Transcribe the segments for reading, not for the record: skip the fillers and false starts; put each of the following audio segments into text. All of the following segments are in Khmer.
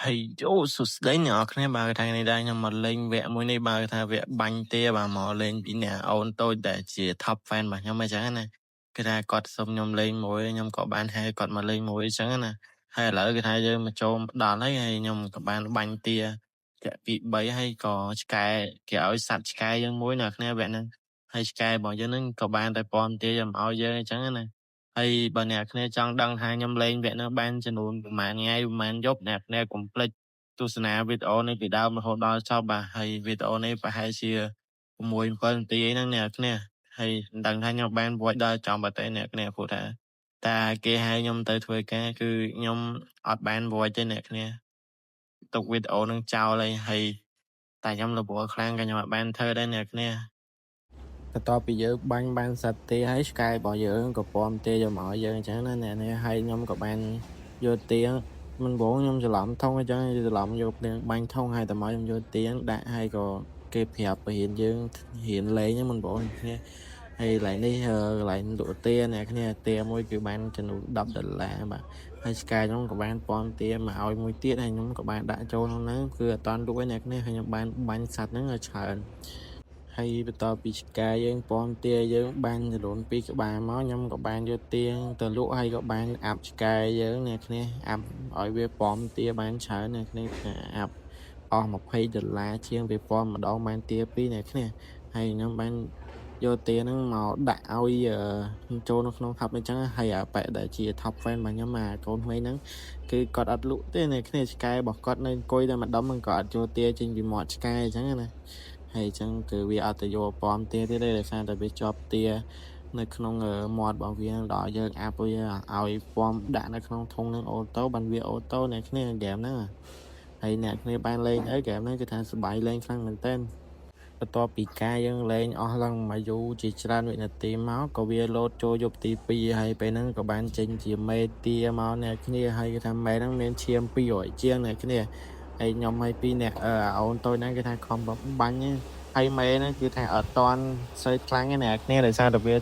Hey, chỗ sụt đấy nhỏ khné bà thằng này đây nhưng mà lên vẽ mũi này bà thằng vẽ bánh tia bà mò lên bị nè ôn tôi để chỉ top fan bà nhưng mà chẳng này cái thằng cọt xong nhom lên mũi nhom có bán hay cọt mà lên mũi chẳng này hay là cái thằng giờ mà cho đòn lấy hay nhom có bán bánh tia cái bị bấy hay có sky kiểu sạch sky dân mũi nè khné vẽ nè hay sky bỏ cho nó có bán tại pom tia mà ao giờ chẳng này hay bà nè khné trong đăng hai nhom lên vẽ nó bán cho nó mà ngay mà dốt nè khné complete ទស្សនាវីដេអូនេះពីដើមរហូតដល់ចប់បាទហើយវីដេអូនេះប្រហែលជា6-7នាទីហ្នឹងអ្នកគ្នាហើយមិនដឹងថាខ្ញុំបានវាយដល់ចំបាត់ទេអ្នកគ្នាព្រោះថាតាគេហៅខ្ញុំទៅធ្វើការគឺខ្ញុំអត់បានវាយទេអ្នកគ្នាទុកវីដេអូហ្នឹងចោលហើយតែខ្ញុំរវល់ខ្លាំងក៏ខ្ញុំអត់បានធ្វើដែរអ្នកគ្នាបន្ទាប់ពីយើងបាញ់បានសត្វទេហើយ Sky របស់យើងក៏ពំទេយកមកឲ្យយើងអញ្ចឹងណាអ្នកនេះហើយខ្ញុំក៏បានយកទៀងមិនបងខ្ញុំច្រឡំធំអញ្ចឹងច្រឡំយកទៀងបាញ់ធំហើយតែមកខ្ញុំយកទៀងដាក់ហើយក៏គេប្រាប់បរៀនយើងរៀនលេងហ្នឹងមិនបងគ្នាហើយកន្លែងនេះកន្លែងលក់ទៀអ្នកគ្នាទៀមួយគឺបានចំនួន$10បាទហើយ Sky ខ្ញុំក៏បានពំទៀមកឲ្យមួយទៀតហើយខ្ញុំក៏បានដាក់ចូលក្នុងហ្នឹងគឺអត់តាន់លក់ឯអ្នកគ្នាហើយខ្ញុំបានបាញ់សត្វហ្នឹងឲ្យច្រើនហើយបន្ទាប់ពីឆ្កែយើងពំទាយើងបានចំនួន2ក្បាលមកខ្ញុំក៏បានយកទាទៅលក់ហើយក៏បានអាប់ឆ្កែយើងអ្នកគ្នាអាប់ឲ្យវាពំទាបានច្រើនអ្នកគ្នាអាប់អស់$20ជាងវាពំម្ដងបានទា2អ្នកគ្នាហើយខ្ញុំបានយកទាហ្នឹងមកដាក់ឲ្យចូលនៅក្នុង hub អញ្ចឹងហើយអាប៉ែដែលជា top fan របស់ខ្ញុំអាកូនក្មេងហ្នឹងគឺគាត់អត់លក់ទេអ្នកគ្នាឆ្កែរបស់គាត់នៅអង្គុយតែម្ដុំហ្នឹងក៏អត់យកទាចេញពីមាត់ឆ្កែអញ្ចឹងណាហើយអញ្ចឹងគឺវាអត់ទៅយកពំទាទៀតទេដោយសារតែវាជាប់ទានៅក្នុងមាត់របស់វាដល់យើងអាប់វាឲ្យពំដាក់នៅក្នុងធុងនឹងអូតូបានវាអូតូអ្នកគ្នាហ្គេមហ្នឹងហើយអ្នកគ្នាបានលេងអីហ្គេមហ្នឹងគឺថាសប្បាយលេងខ្លាំងមែនទែនបន្ទាប់ពីការយើងលេងអស់ឡើងមួយយូរជាច្រើនវិនាទីមកក៏វាលោតចូលយប់ទី2ហើយពេលហ្នឹងក៏បានចេញជាមេទាមកអ្នកគ្នាហើយគេថាមេហ្នឹងមានឈាម200ជាងអ្នកគ្នាហើយខ្ញុំឲ្យ2នាក់អូនតូចហ្នឹងគេថាខំបាញ់ហើយមេហ្នឹងគឺថាអត់តន់ស្អីខ្លាំងទេអ្នកគ្នាដោយសារតែវា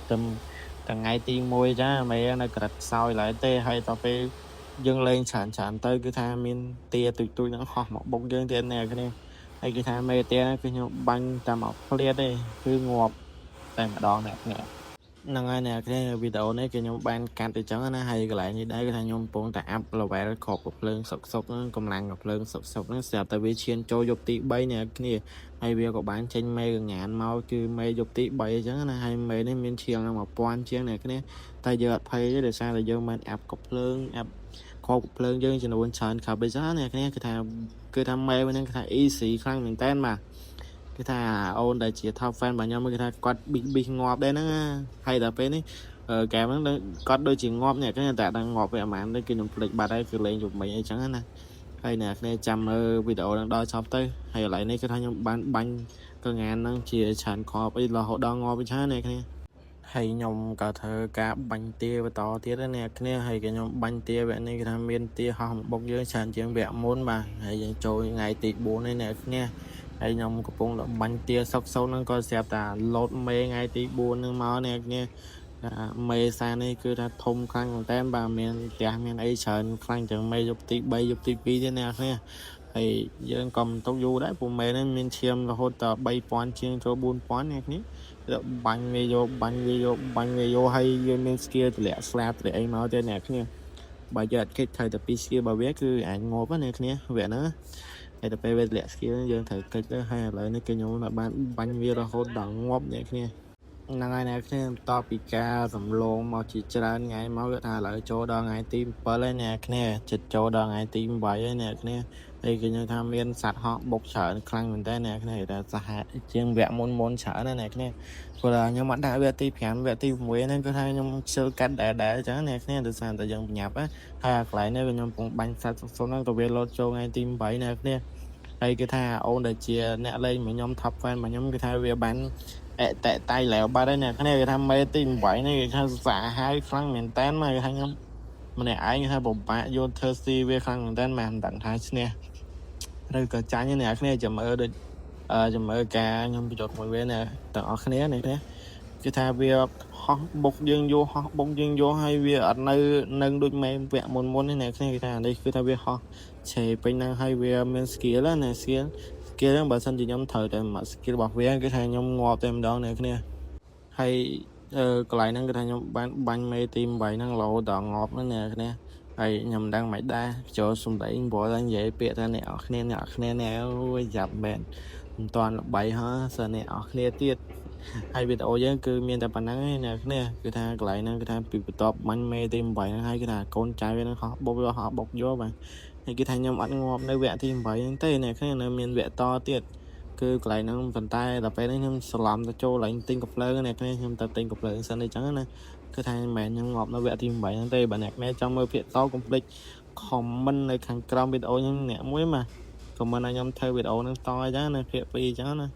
ថ្ងៃទី1ចាមេនៅក្រិតខ្សោយឡើយទេហើយដល់ពេលយើងលេងច្រើនទៅគឺថាមានទាទុយហ្នឹងហោះមកបុកយើងទៀតអ្នកគ្នាហើយគេថាមេទាគឺខ្ញុំបាញ់តាមអត់ឃ្លាតទេគឺងាប់តែម្ដងអ្នកគ្នាហ្នឹងហើយអ្នកគ្នាវីដេអូនេះគឺខ្ញុំបានកាត់ទៅចឹងណាហើយកន្លែងនេះដែរគឺថាខ្ញុំកំពុងតែអាប់ level គ្រាប់កំភ្លើងសុកហ្នឹងកម្លាំងកំភ្លើងសុកហ្នឹងស្រាប់តែវាឈានចូលយប់ទី3អ្នកគ្នាហើយវាក៏បានចេញមេកងានមកគឺមេយប់ទី3អញ្ចឹងណាហើយមេនេះមានឈៀងដល់1000ជាងអ្នកគ្នាតែយើងអត់ភ័យទេដោយសារតែយើងបានអាប់កំភ្លើងអាប់គ្រាប់កំភ្លើងយើងចំនួនច្រើនខាប់bây giờអ្នកគ្នាគឺថាមេហ្នឹងគឺថា easy ខ្លាំងមែនតើបាទគឺថាអូនដែលជា top fan របស់ខ្ញុំគឺថាគាត់ប៊ីសងាប់ដែរហ្នឹងហើយដល់ពេលនេះហ្គេមហ្នឹងគាត់ដូចជាងាប់អ្នកគ្នាតែដល់ងាប់វាអាម៉ានទៅគឺខ្ញុំភ្លេចបាត់ហើយគឺលេងជុំមិញអីចឹងណាហើយអ្នកគ្នាចាំមើលវីដេអូហ្នឹងដល់ចប់ទៅហើយកន្លែងនេះគឺថាខ្ញុំបានបាញ់កងានហ្នឹងជាច្រើនគ្រាប់អីរហូតដល់ងាប់វិញច្រើនអ្នកគ្នាហើយខ្ញុំក៏ធ្វើការបាញ់ទាបន្តទៀតអ្នកគ្នាហើយក៏ខ្ញុំបាញ់ទាវគ្គនេះគឺថាមានទាហោះមកបុកយើងច្រើនជាងវគ្គមុនបាទហើយយើងចូលថ្ងៃទី4នេះអ្នកគ្នាហើយខ្ញុំកំពុងតែបាញ់ទាសុកហ្នឹងក៏ស្រាប់តែលោតមេថ្ងៃទី4ហ្នឹងមកអ្នកគ្នាមេសានេះគឺថាធំខ្លាំងមែនតើបាទមានផ្ទះមានអីច្រើនខ្លាំងជាងមេយប់ទី3យប់ទី2ទៀតអ្នកគ្នាហើយយើងក៏មិនទុកយូរដែរព្រោះមេនេះមានឈាមរហូតដល់3000ជាងចូល4000អ្នកគ្នាបាញ់វាយកហើយយើងមាន skill ទម្លាក់ស្លាប់ទៅអីមកទៀតអ្នកគ្នាបើយកអត់គិតត្រូវតែ2 skill របស់វាគឺអាចងាប់ណាអ្នកគ្នាវាហ្នឹងហើយទៅពេលវាទម្លាក់ skill យើងត្រូវគិតទៅហើយឥឡូវនេះគឺខ្ញុំបានបាញ់វារហូតដល់ងាប់អ្នកគ្នាហ្នឹងហើយអ្នកគ្នាបន្ទាប់ពីការសំឡងមកជាច្រើនថ្ងៃមកគឺថាឥឡូវចូលដល់ថ្ងៃទី7ហើយអ្នកគ្នាចិត្តចូលដល់ថ្ងៃទី8ហើយអ្នកគ្នាហើយគឺខ្ញុំថាមានសត្វហោះបុកច្រើនខ្លាំងមែនតើអ្នកគ្នាតែសហជាងវគ្គមុនច្រើនណាអ្នកគ្នាព្រោះខ្ញុំអត់ដាក់វគ្គទី5វគ្គទី6ហ្នឹងគឺថាខ្ញុំជិលកាត់ដែលអញ្ចឹងអ្នកគ្នាដោយសារតែយើងបញ្ញាប់ហើយអាកន្លែងនេះខ្ញុំកំពុងបាញ់សត្វសុំហ្នឹងក៏វាលោតចូលថ្ងៃទី8អ្នកគ្នាហើយគឺថាអូនដែលជាអ្នកលេងរបស់ខ្ញុំ top fan របស់ខ្ញុំគឺថាវាបានតែតៃឡែវបាត់ហើយអ្នកគ្នាគេថាមេទី8នេះគេថាសាហាវខ្លាំងមែនតើមកគេថាខ្ញុំម្នាក់ឯងថាពិបាកយកធ្វើស៊ីវាខ្លាំងមែនតើមិនដឹងថាឈ្នះឬក៏ចាញ់អ្នកគ្នាចាំមើលដូចចាំមើលការខ្ញុំបញ្ចុះមួយវាទាំងអស់គ្នានេះ គឺថាវាហោះបុកយើងយកហោះបុកយើងយកហើយវាអត់នៅនឹងដូចម៉ែវគ្គមុននេះអ្នកគ្នាគេថានេះគឺថាវាហោះឆេពេញហ្នឹងហើយវាមាន skill ណា skill ហ្នឹងបើសិនជាខ្ញុំត្រូវតែមក skill របស់វាគឺថាខ្ញុំងាប់តែម្ដងអ្នកគ្នាហើយកន្លែងហ្នឹងគឺថាខ្ញុំបានបាញ់មេទី8ហ្នឹងរហូតដល់ងាប់ហ្នឹងអ្នកគ្នាហើយខ្ញុំមិនដឹងមិនដែរចូលសំដីព្រោះតែនិយាយពាក្យថាអ្នកអរគ្នាអូយយ៉ាប់មែនមិនតាន់ល្បីហ៎សិនអ្នកអរគ្នាទៀតហើយវីដេអូយើងគឺមានតែប៉ុណ្្នឹងឯងអ្នកគ្នាគឺថាកន្លែងហ្នឹងគឺថាពីបន្ទាប់បាញ់មេទី8ហ្នឹងហើយគឺថាកូនចៅវាហ្នឹងហោះបុកយកបាទហើយគឺថាខ្ញុំអត់ងាប់នៅវគ្គទី8ហ្នឹងទេអ្នកគ្នានៅមានវគ្គតទៀតគឺកន្លែងហ្នឹងប៉ុន្តែដល់ពេលហ្នឹងខ្ញុំច្រឡំទៅចូលកន្លែងទិញកាភ្លើងអ្នកគ្នាខ្ញុំទៅទិញកាភ្លើងសិនអីចឹងណាគឺថាមិនមែនខ្ញុំងាប់នៅវគ្គទី8ហ្នឹងទេបើអ្នកគ្នាចង់មើលភាគតកុំភ្លេច comment នៅខាងក្រោមវីដេអូខ្ញុំអ្នកមួយមក comment ឲ្យខ្ញុំធ្វើវីដេអូហ្នឹងតអញ្ចឹងណាភាគ2អញ្ចឹងណា